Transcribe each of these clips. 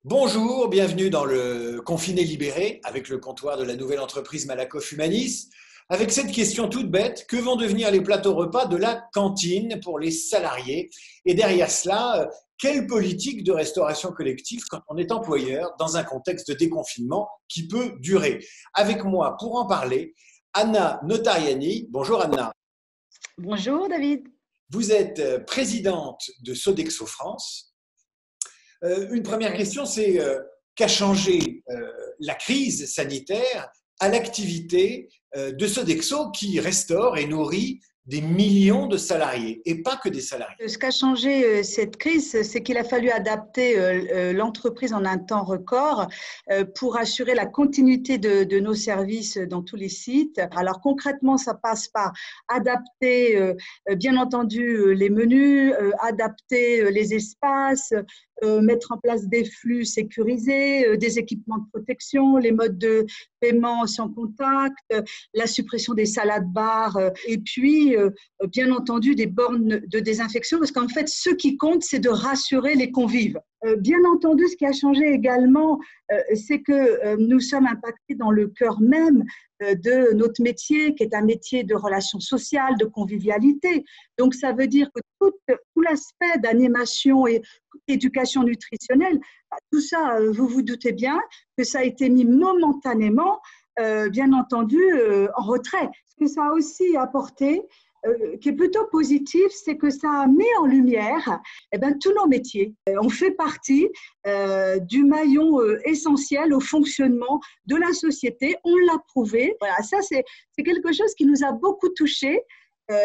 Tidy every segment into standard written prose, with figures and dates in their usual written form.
Bonjour, bienvenue dans le Confiné Libéré avec le comptoir de la nouvelle entreprise Malakoff Humanis. Avec cette question toute bête, que vont devenir les plateaux repas de la cantine pour les salariés? Et derrière cela, quelle politique de restauration collective quand on est employeur dans un contexte de déconfinement qui peut durer? Avec moi pour en parler, Anna Notariani. Bonjour Anna. Bonjour David. Vous êtes présidente de Sodexo France. Une première question, c'est qu'a changé la crise sanitaire à l'activité de Sodexo qui restaure et nourrit des millions de salariés et pas que des salariés. Ce qu'a changé cette crise, c'est qu'il a fallu adapter l'entreprise en un temps record pour assurer la continuité de nos services dans tous les sites. Alors concrètement, ça passe par adapter bien entendu les menus, adapter les espaces, mettre en place des flux sécurisés, des équipements de protection, les modes de paiement sans contact, la suppression des salades bars et puis bien entendu des bornes de désinfection parce qu'en fait ce qui compte c'est de rassurer les convives. Bien entendu, ce qui a changé également, c'est que nous sommes impactés dans le cœur même de notre métier, qui est un métier de relations sociales, de convivialité. Donc, ça veut dire que tout l'aspect d'animation et éducation nutritionnelle, tout ça, vous vous doutez bien que ça a été mis momentanément, bien entendu, en retrait. Ce que ça a aussi apporté, qui est plutôt positif, c'est que ça a mis en lumière tous nos métiers. On fait partie du maillon essentiel au fonctionnement de la société. On l'a prouvé. Voilà, ça, c'est quelque chose qui nous a beaucoup touchés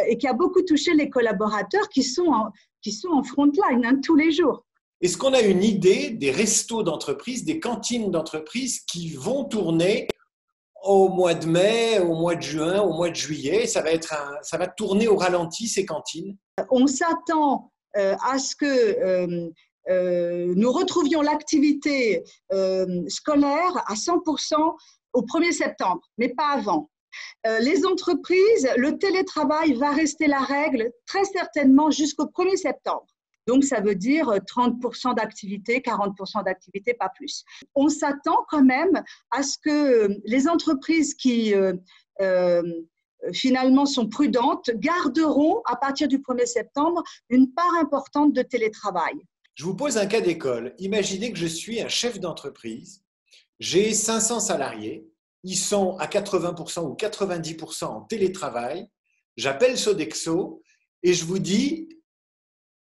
et qui a beaucoup touché les collaborateurs qui sont en front-line tous les jours. Est-ce qu'on a une idée des restos d'entreprise, des cantines d'entreprise qui vont tourner au mois de mai, au mois de juin, au mois de juillet? Ça va tourner au ralenti, ces cantines? On s'attend à ce que nous retrouvions l'activité scolaire à 100% au 1er septembre, mais pas avant. Les entreprises, le télétravail va rester la règle très certainement jusqu'au 1er septembre. Donc, ça veut dire 30% d'activité, 40% d'activité, pas plus. On s'attend quand même à ce que les entreprises qui finalement sont prudentes garderont à partir du 1er septembre une part importante de télétravail. Je vous pose un cas d'école. Imaginez que je suis un chef d'entreprise, j'ai 500 salariés, ils sont à 80% ou 90% en télétravail, j'appelle Sodexo et je vous dis,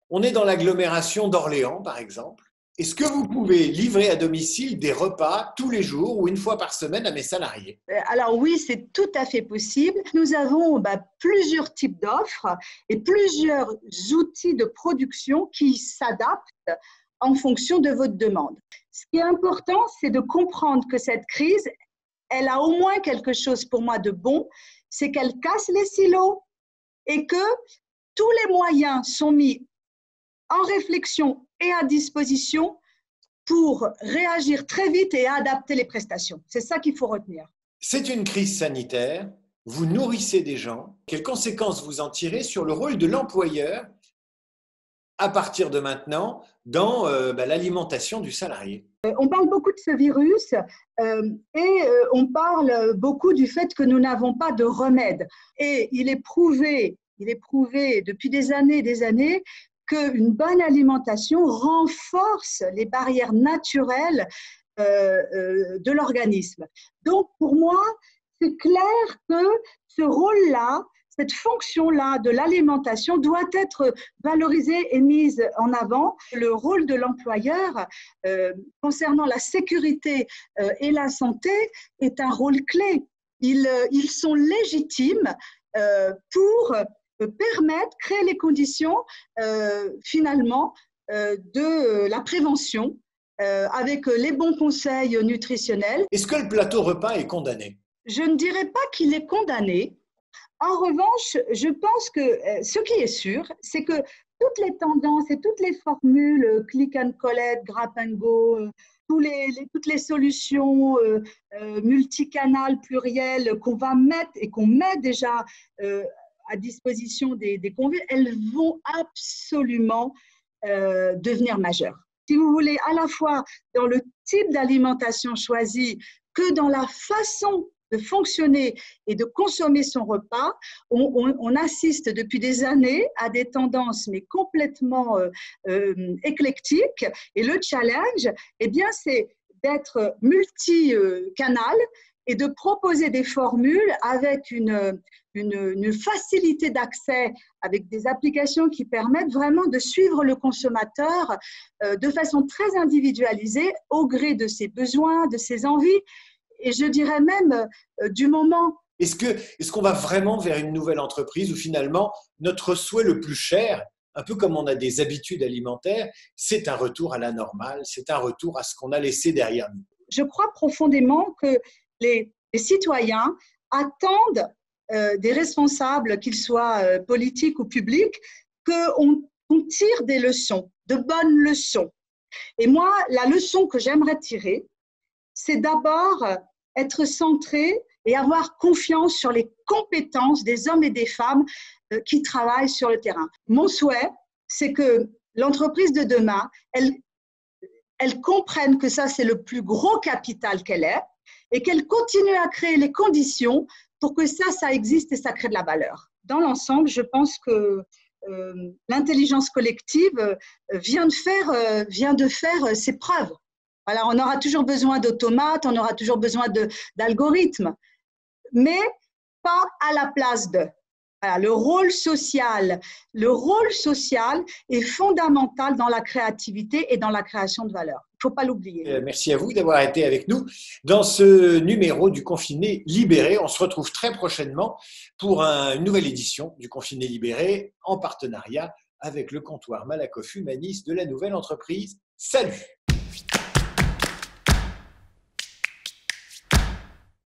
on est dans l'agglomération d'Orléans par exemple, est-ce que vous pouvez livrer à domicile des repas tous les jours ou une fois par semaine à mes salariés? Alors oui, c'est tout à fait possible. Nous avons plusieurs types d'offres et plusieurs outils de production qui s'adaptent en fonction de votre demande. Ce qui est important, c'est de comprendre que cette crise, elle a au moins quelque chose pour moi de bon, c'est qu'elle casse les silos et que tous les moyens sont mis en réflexion et à disposition pour réagir très vite et adapter les prestations. C'est ça qu'il faut retenir. C'est une crise sanitaire, vous nourrissez des gens. Quelles conséquences vous en tirez sur le rôle de l'employeur à partir de maintenant dans l'alimentation du salarié? On parle beaucoup de ce virus et on parle beaucoup du fait que nous n'avons pas de remède. Et il est prouvé depuis des années qu'une bonne alimentation renforce les barrières naturelles de l'organisme. Donc, pour moi, c'est clair que ce rôle-là, cette fonction-là de l'alimentation doit être valorisée et mise en avant. Le rôle de l'employeur concernant la sécurité et la santé est un rôle clé. Ils sont légitimes pour permettre, créer les conditions finalement de la prévention avec les bons conseils nutritionnels. Est-ce que le plateau repas est condamné? Je ne dirais pas qu'il est condamné. En revanche, je pense que ce qui est sûr, c'est que toutes les tendances et toutes les formules, click and collect, grab and go, toutes les solutions multicanales, plurielles qu'on va mettre et qu'on met déjà à disposition des convives, elles vont absolument devenir majeures. si vous voulez, à la fois dans le type d'alimentation choisi que dans la façon de fonctionner et de consommer son repas. On assiste depuis des années à des tendances, mais complètement éclectiques. Et le challenge, eh bien, c'est d'être multi-canal et de proposer des formules avec une facilité d'accès, avec des applications qui permettent vraiment de suivre le consommateur de façon très individualisée au gré de ses besoins, de ses envies. Et je dirais même du moment. Est-ce qu'on va vraiment vers une nouvelle entreprise où finalement notre souhait le plus cher, un peu comme on a des habitudes alimentaires, c'est un retour à la normale, c'est un retour à ce qu'on a laissé derrière nous? Je crois profondément que les citoyens attendent des responsables, qu'ils soient politiques ou publics, qu'on tire des leçons, de bonnes leçons. Et moi, la leçon que j'aimerais tirer, c'est d'abord être centré et avoir confiance sur les compétences des hommes et des femmes qui travaillent sur le terrain. Mon souhait, c'est que l'entreprise de demain, elle comprenne que ça, c'est le plus gros capital qu'elle ait et qu'elle continue à créer les conditions pour que ça existe et ça crée de la valeur. Dans l'ensemble, je pense que l'intelligence collective vient de faire ses preuves. Voilà, on aura toujours besoin d'automates, on aura toujours besoin d'algorithmes, mais pas à la place de. Voilà, le rôle social est fondamental dans la créativité et dans la création de valeur. Il ne faut pas l'oublier. Merci à vous d'avoir été avec nous dans ce numéro du Confiné Libéré. On se retrouve très prochainement pour une nouvelle édition du Confiné Libéré en partenariat avec le comptoir Malakoff Humanis de la nouvelle entreprise. Salut!